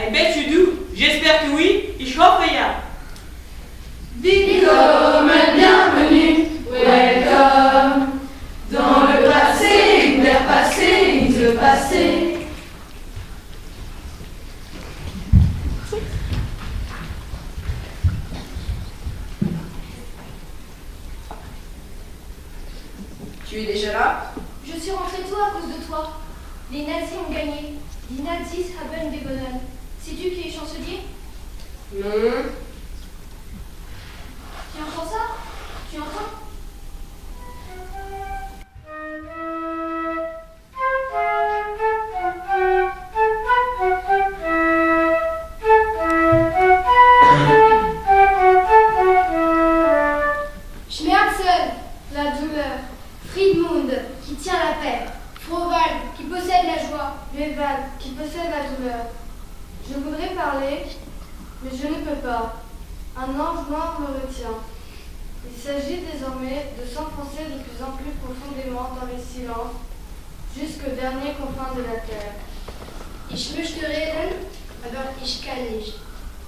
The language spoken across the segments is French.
I bet you do. J'espère que oui. Ich hoffe ja. Willkommen, bienvenue, welcome. Dans le passé, vers passé, le passé. Tu es déjà là? Je suis rentrée tôt à cause de toi. Les nazis ont gagné. Die Nazis haben gewonnen. Sais-tu qui est chancelier? Non. Tu entends ça? Tu entends? Schmerzen, la douleur. Friedmund, qui tient la paix. Froval, qui possède la joie. Leval, qui possède la douleur. Je voudrais parler, mais je ne peux pas. Un ange noir me retient. Il s'agit désormais de s'enfoncer de plus en plus profondément dans les silences, jusqu'aux derniers confins de la terre. Ich möchte reden, aber ich kann nicht.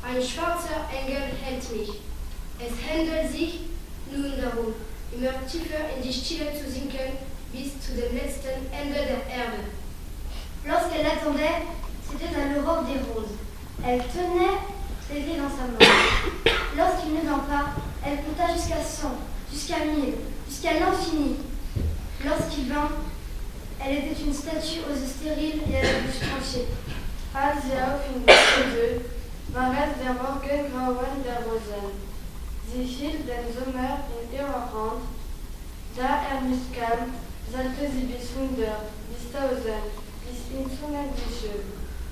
Ein schwarzer Engel hält mich. Es handelt sich nun darum, immer tiefer in die Stille zu sinken, bis zu dem letzten Ende der Erde. Lorsqu'elle l'attendait, c'était à l'aurore des roses. Elle tenait ses dans sa main. Lorsqu'il ne vint pas, elle compta jusqu'à 100, jusqu'à 1000, jusqu'à l'infini. Lorsqu'il vint, elle était une statue aux yeux stériles et à la bouche tranchée. Als sie auf ihn blickte, war es der Morgengrauen der Rosen. Sie hielt den Sommer in ihrer Hand. Da mich kam, sollte sie bis 100, bis 1000, bis ins Unendliche.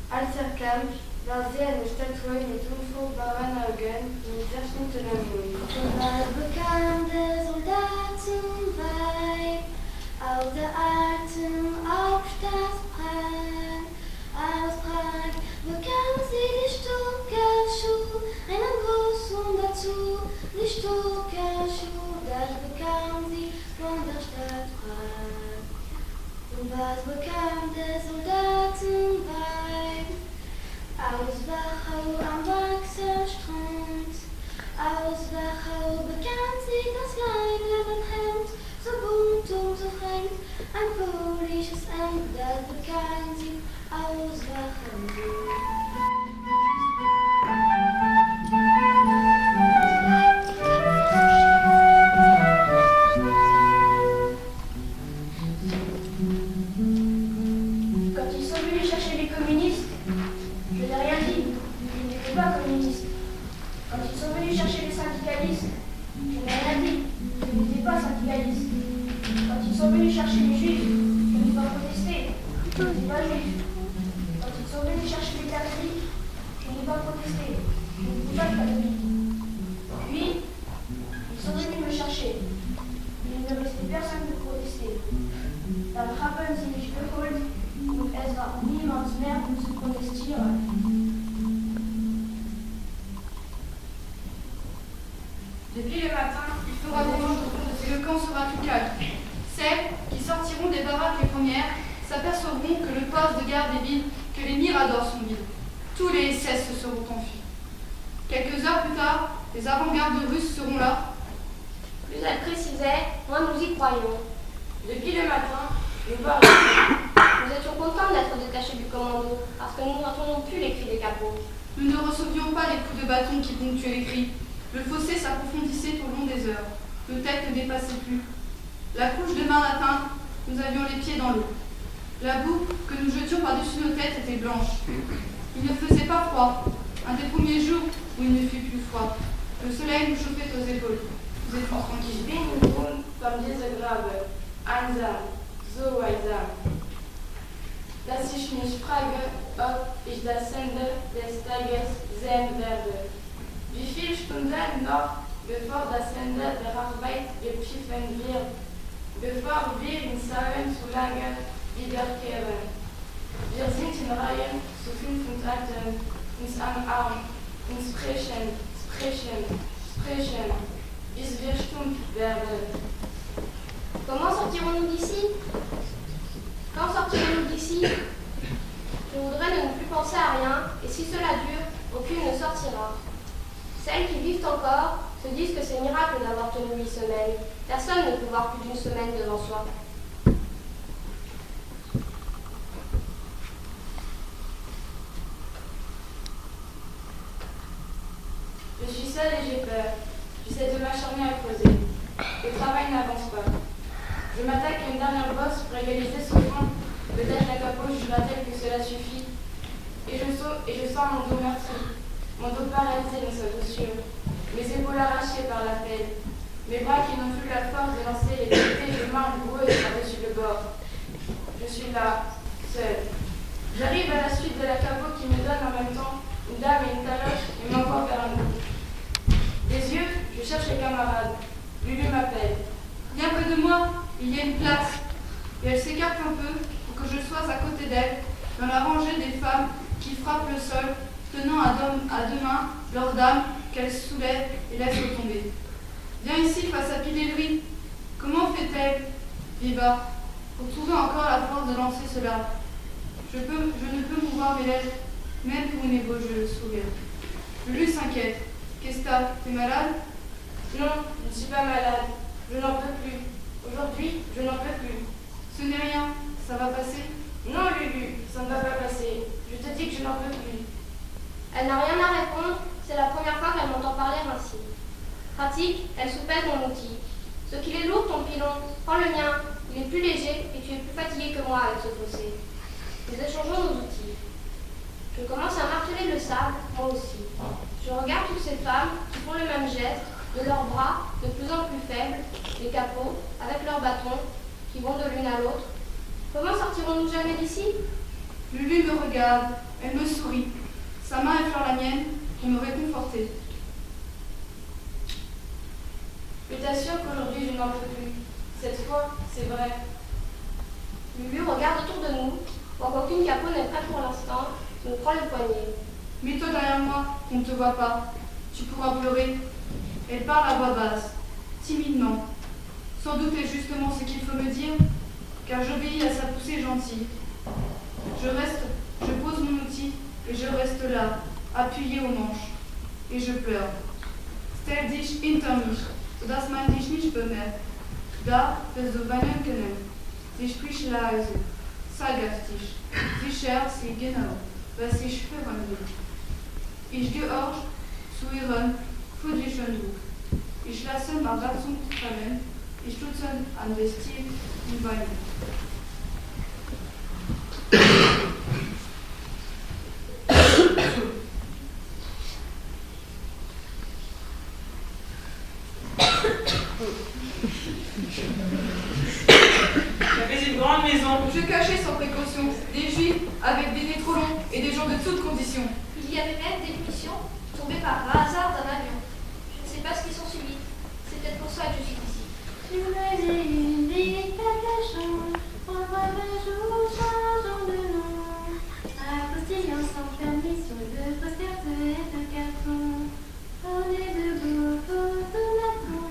Als kam, war sie eine Statue mit unfruchtbaren Augen und zerschnittenem Mund. Was bekam der Soldatenweib aus der alten Hauptstadtbrand? Aus Prag bekam sie die Stuckerschuh, einen Gruß und dazu die Stuckerschuh, das bekam sie von der Stadt Prag. Und was bekam der Soldatenweib? Aus Wachau am Wachserstrand, aus Wachau bekam sie das Leinenhemd, so bunt und so fremd, ein polisches Hemd, das bekam sie aus Wachau. Quand ils sont venus chercher les communistes, je n'ai rien dit, ils n'étaient pas communistes. Quand ils sont venus chercher les syndicalistes, je n'ai rien dit, ils n'étaient pas syndicalistes. Quand ils sont venus chercher les juifs, je n'ai pas protesté, je n'étais pas juif. Quand ils sont venus chercher les catholiques, je n'ai pas protesté, je n'étais pas catholique. Puis, ils sont venus me chercher. Il ne restait personne pour protester. Dann haben sie mich geholt und es war niemand mehr, um zu protestieren. Depuis le matin, il faudra comprendre que le camp sera tout calme. Celles qui sortiront des baraques les premières s'apercevront que le poste de garde est vide, que les miradors sont vides. Tous les SS se seront enfuis. Quelques heures plus tard, les avant-gardes russes seront là. Plus elle précisait, moins nous y croyons. Depuis le matin, nous nous étions contents d'être détachés du commando, parce que nous n'entendons plus les cris des capots. Nous ne recevions pas les coups de bâton qui ponctuaient les cris. Le fossé s'approfondissait au long des heures. Nos têtes ne dépassaient plus. La couche de main atteinte, nous avions les pieds dans l'eau. La boue que nous jetions par-dessus nos têtes était blanche. Il ne faisait pas froid. Un des premiers jours où il ne fut plus froid. Le soleil nous chauffait aux épaules. Nous étions tranquilles. Ich bin nun von dieser Grabe, einsam, so einsam, dass ich mich frage, ob ich das Ende des Tages sehen werde. Wie viele Stunden noch, bevor das Ende der Arbeit gepfiffen wird, bevor wir in Sauen zu lange wiederkehren. Wir sind in Reihen zu 5 und 8, uns am Arm, uns sprechen, bis wir stumpf werden. Comment sortirons-nous d'ici? Quand sortirons-nous d'ici? Je Je voudrais ne plus penser à rien, et si cela dure, aucune ne sortira. Celles qui vivent encore se disent que c'est miracle d'avoir tenu 8 semaines. Personne ne peut voir plus d'une semaine devant soi. Je suis seule et j'ai peur. J'essaie de m'acharner à creuser. Le travail n'avance pas. Je m'attaque à une dernière bosse pour égaliser ce fond. Peut-être la capote jugera-t-elle que cela suffit. Et je sens mon dos meurtri, mon dos paralysé dans sa posture, mes épaules arrachées par la pelle, mes bras qui n'ont plus la force de lancer les pieds de mains boueuses par-dessus le bord. Je suis là, seule. J'arrive à la suite de la capote qui me donne en même temps une dame et une taloche et m'envoie vers un bout. Des yeux, je cherche les camarades. Lulu m'appelle. Bien près de moi, il y a une place, et elle s'écarte un peu pour que je sois à côté d'elle, dans la rangée des femmes qui frappent le sol, tenant à deux mains leur dame qu'elles soulèvent et laissent retomber. Viens ici face à Pilelri. Comment fait-elle, Viva, pour trouver encore la force de lancer cela? Je ne peux mouvoir mes lèvres, même pour une ébauche de sourire. Lulu s'inquiète. Qu'est-ce que t'as? T'es malade? Non, je ne suis pas malade. Je n'en peux plus. Aujourd'hui, je n'en peux plus. Ce n'est rien, ça va passer. Non, Lulu, ça ne va pas passer. Je te dis que je n'en peux plus. Elle n'a rien à répondre, c'est la première fois qu'elle m'entend parler ainsi. Pratique, elle soupèse mon outil. Ce qu'il est lourd, ton pilon, prends le mien. Il est plus léger et tu es plus fatigué que moi avec ce fossé. Nous échangeons nos outils. Je commence à marteler le sable, moi aussi. Je regarde toutes ces femmes qui font le même geste, de leurs bras, de plus en plus faibles, les capots, avec leurs bâtons, qui vont de l'une à l'autre. Comment sortirons-nous jamais d'ici? Lulu me regarde, elle me sourit. Sa main effleure la mienne pour me réconforter. Je t'assure qu'aujourd'hui, je n'en peux plus. Cette fois, c'est vrai. Lulu regarde autour de nous, voit qu'aucune capot n'est prête pour l'instant, nous prend le poignet. Mets-toi derrière moi, qu'on ne te voit pas. Tu pourras pleurer. Elle parle à voix basse, timidement. Sans doute est justement ce qu'il faut me dire, car j'obéis à sa poussée gentille. Je pose mon outil et je reste là, appuyé au manche. Et je pleure. Stell dich hinter mich, sodass man dich nicht bemerkt. Da wirst du weinen können. Sie spricht leise, sag es dich. Sicher, sie genau, was ich hören will. Ich gehorche zu ihrem friedlichen Druck. Ich lasse mein Herzen fallen, ich stütze an den Stil und weine. J'avais une grande maison. Je cachais sans précaution des juifs avec des nez trop longs et des gens de toutes conditions. Il y avait même des munitions tombées par hasard d'un avion. Je ne sais pas ce qu'ils sont subis. C'est peut-être pour ça que je suis ici. Une vie cachant, on voit un jour changeant de nom. Apostillons sans permission de fausses cartes et de carton. On est debout, automaton,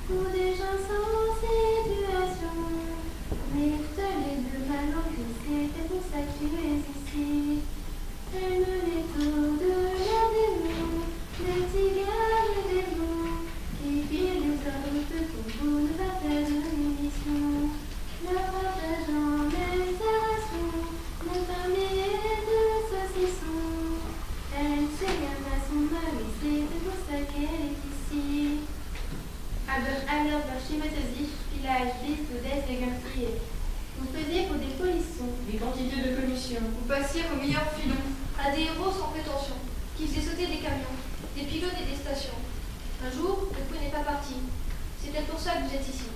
pour des gens sans situation. Mais toutes les deux malheureux, c'était pour ça que tu es ici. Elle me met au-delà des mots, des cigares et des mots, qui firent les autres pour vous ne pas faire de munitions. Le partageant les rations, ne pas mêler de saucissons. Elle se garde à son mari, c'est pour ça qu'elle est ici. Aber einer verschimmerte sich vielleicht bis zu deswegen friert. Vous faisiez pour des polissons, Des quantités de commissions. Vous passiez au meilleur filon. À des héros sans prétention, qui faisaient sauter des camions, des pilotes et des stations. Un jour, le coup n'est pas parti. C'est peut-être pour ça que vous êtes ici.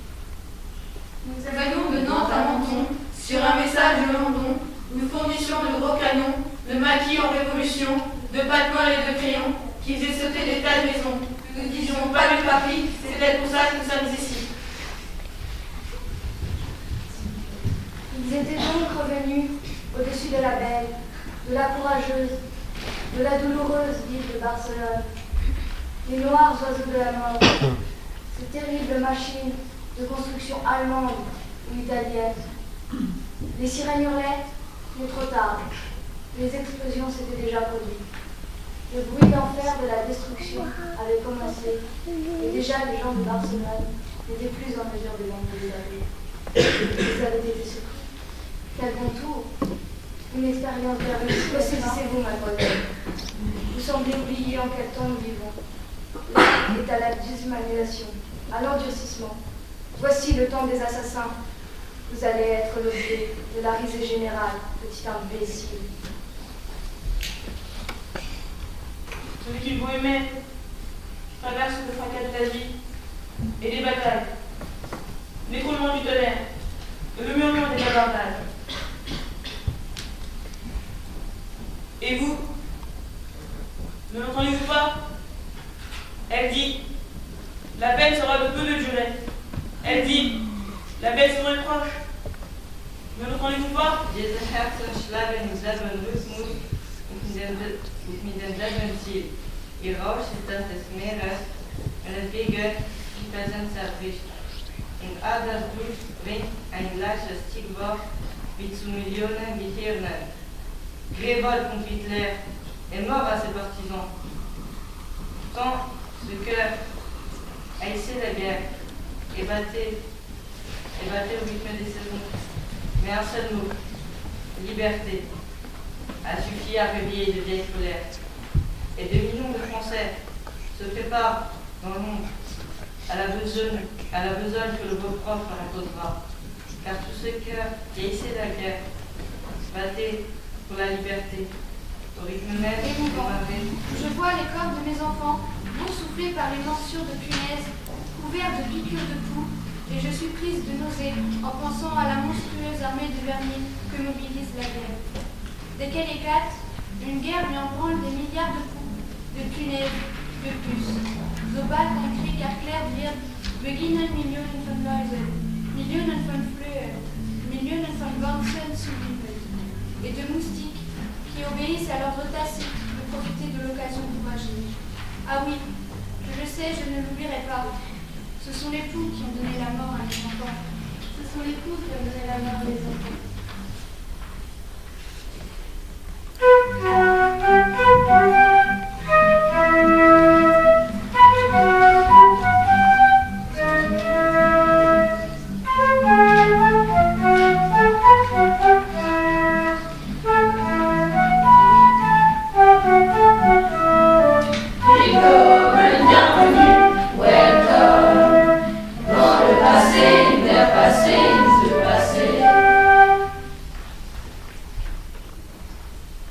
Nous allions de Nantes à Menton, sur un message de London. Nous fournissions de gros canons, de maquis en révolution, de patements et de crayons, qui faisaient sauter des tas de maisons. Nous ne disions pas du Paris, c'est peut-être pour ça que nous sommes ici. Ils étaient donc revenus au-dessus de la belle, de la courageuse, de la douloureuse ville de Barcelone. Les noirs oiseaux de la mort, ces terribles machines de construction allemande ou italienne. Les sirènes hurlaient, mais trop tard. Les explosions s'étaient déjà produites. Le bruit d'enfer de la destruction avait commencé, et déjà les gens de Barcelone n'étaient plus en mesure de l'enlever. Ils avaient été surpris. Quel bon tour! Une expérience de la réussite. Saisissez-vous, mademoiselle. Vous semblez oublier en quel temps nous vivons. L'Afrique est à la déshumanisation, à l'endurcissement. Voici le temps des assassins. Vous allez être l'objet de la risée générale, petit imbécile. Celui qui vous aimait traverse le fracas de la vie et des batailles, l'écroulement du tonnerre et le murmure des bavardages. Et vous, ne l'entendez-vous pas? Elle dit, la peine sera de peu de durée. Elle dit, la bête serait proche. Ne l'entendez-vous pas? Diese Herzen schlagen im selben Rhythmus und mit demselben Ziel. Ihr Rausch ist das des Meeres, weswegen die Präsenz erbricht. In Aders Blut bringt ein gleiches Stichwort wie zu Millionen Gehirnen. Révolte contre Hitler est mort à ses partisans. Quand ce cœur haïssait la guerre et battait au rythme des saisons, mais un seul mot, liberté, a suffi à réveiller de vieilles colères. Et 2 millions de Français se préparent dans le monde à la besogne que le beau-propre imposera. Car tout ce cœur qui haïssait la guerre battait pour la liberté, au rythme même du marée. Je vois les corps de mes enfants, boursouflés par les morsures de punaises, couverts de piqûres de poux, et je suis prise de nausée en pensant à la monstrueuse armée de vermine que mobilise la guerre. Dès qu'elle éclate, une guerre lui en branle des milliards de poux, de punaises, de puces. Sobald ein Krieg erklärt wird, beginnen Millionen von Läusen, Millionen von Flöhen, Millionen von Wanzen zu wimmern, et de moustiques qui obéissent à l'ordre tacite de profiter de l'occasion courageuse. Ah oui, je le sais, je ne l'oublierai pas. Ce sont les poux qui ont donné la mort à mes enfants. Ce sont les poux qui ont donné la mort à mes enfants.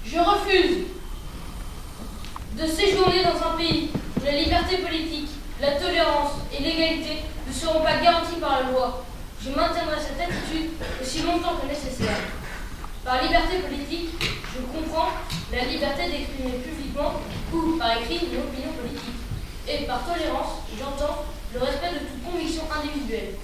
Je refuse de séjourner dans un pays où la liberté politique, la tolérance et l'égalité ne seront pas garanties par la loi. Je maintiendrai cette attitude aussi longtemps que nécessaire. Par liberté politique, je comprends la liberté d'exprimer publiquement ou par écrit une opinion politique. Et par tolérance, j'entends le respect de toute conviction individuelle.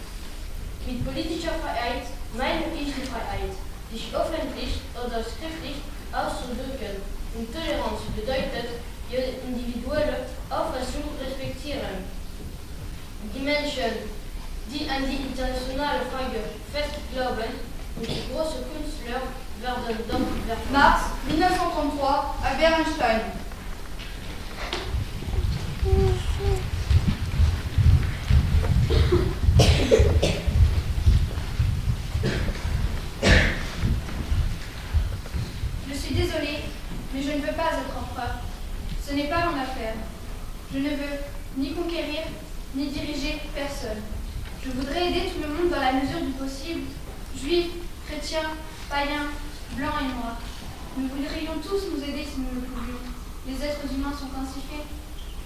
Mit politischer Freiheit meine ich die Freiheit, sich öffentlich oder schriftlich auszudrücken. Und Toleranz bedeutet, jede individuelle Auffassung respektieren. Die Menschen, die an die internationale Frage fest glauben, und die großen Künstler werden doch verfolgt. Mars 1933 à Bernstein. Je suis désolée, mais je ne veux pas être empereur. Ce n'est pas mon affaire. Je ne veux ni conquérir, ni diriger personne. Je voudrais aider tout le monde dans la mesure du possible, juifs, chrétiens, païens, blancs et noirs. Nous voudrions tous nous aider si nous le pouvions. Les êtres humains sont ainsi faits.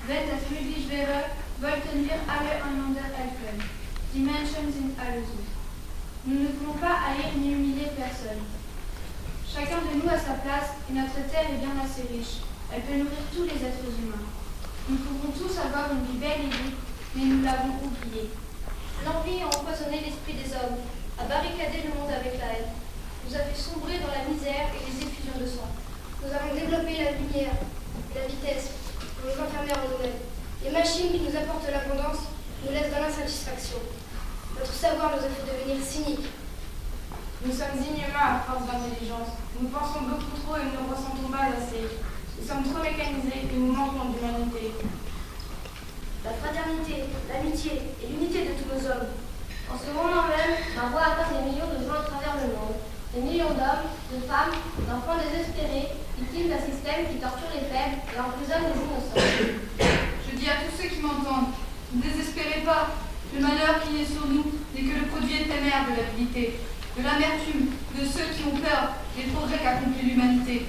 Wenn das möglich wäre, wollten wir alle einander helfen. Die Menschen sind alle so. Nous ne voulons pas haïr ni humilier personne. Chacun de nous a sa place et notre terre est bien assez riche. Elle peut nourrir tous les êtres humains. Nous pouvons tous avoir une vie belle et libre, mais nous l'avons oubliée. L'envie a empoisonné l'esprit des hommes, a barricadé le monde avec la haine, nous a fait sombrer dans la misère et les effusions de sang. Nous avons développé la lumière et la vitesse pour nous enfermer en nous-mêmes. Les machines qui nous apportent l'abondance nous laissent dans l'insatisfaction. Notre savoir nous a fait devenir cyniques. Nous sommes inhumains à force d'intelligence. Nous pensons beaucoup trop et nous ne ressentons pas assez. Nous sommes trop mécanisés et nous manquons d'humanité. La fraternité, l'amitié et l'unité de tous nos hommes. En ce moment même, ma voix atteint des millions de gens à travers le monde. Des millions d'hommes, de femmes, d'enfants désespérés, victimes d'un système qui torture les faibles et emprisonne les innocents. Je dis à tous ceux qui m'entendent, ne désespérez pas. Le malheur qui est sur nous n'est que le produit éphémère de l'avidité, de l'amertume, de ceux qui ont peur des progrès qu'accomplit l'humanité.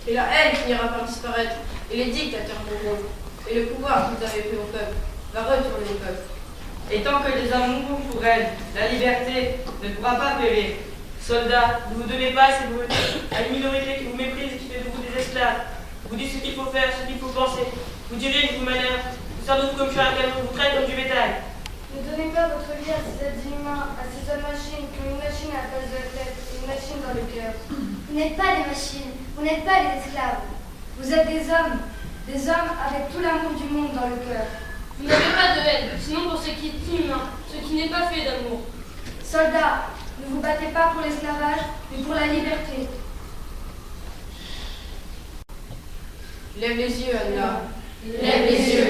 Et la haine finira par disparaître, et les dictateurs mourront. Et le pouvoir que vous avez fait au peuple va retourner au peuple. Et tant que les hommes mourront pour elle, la liberté ne pourra pas périr. Soldats, ne vous donnez pas assez de à une minorité qui vous méprise et qui fait de vous des esclaves. Vous dites ce qu'il faut faire, ce qu'il faut penser. Vous dirigez, vous manœuvrez, vous servez comme chien à canon, vous traitez comme du bétail. Ne donnez pas votre vie à ces êtres humains, à ces hommes machines qui ont une machine à la place de la tête et une machine dans le cœur. Vous n'êtes pas des machines, vous n'êtes pas des esclaves. Vous êtes des hommes avec tout l'amour du monde dans le cœur. Vous n'avez pas de haine, sinon pour ce qui est inhumain, ce qui n'est pas fait d'amour. Soldats, ne vous battez pas pour l'esclavage, mais pour la liberté. Lève les yeux, Anna. Lève les yeux.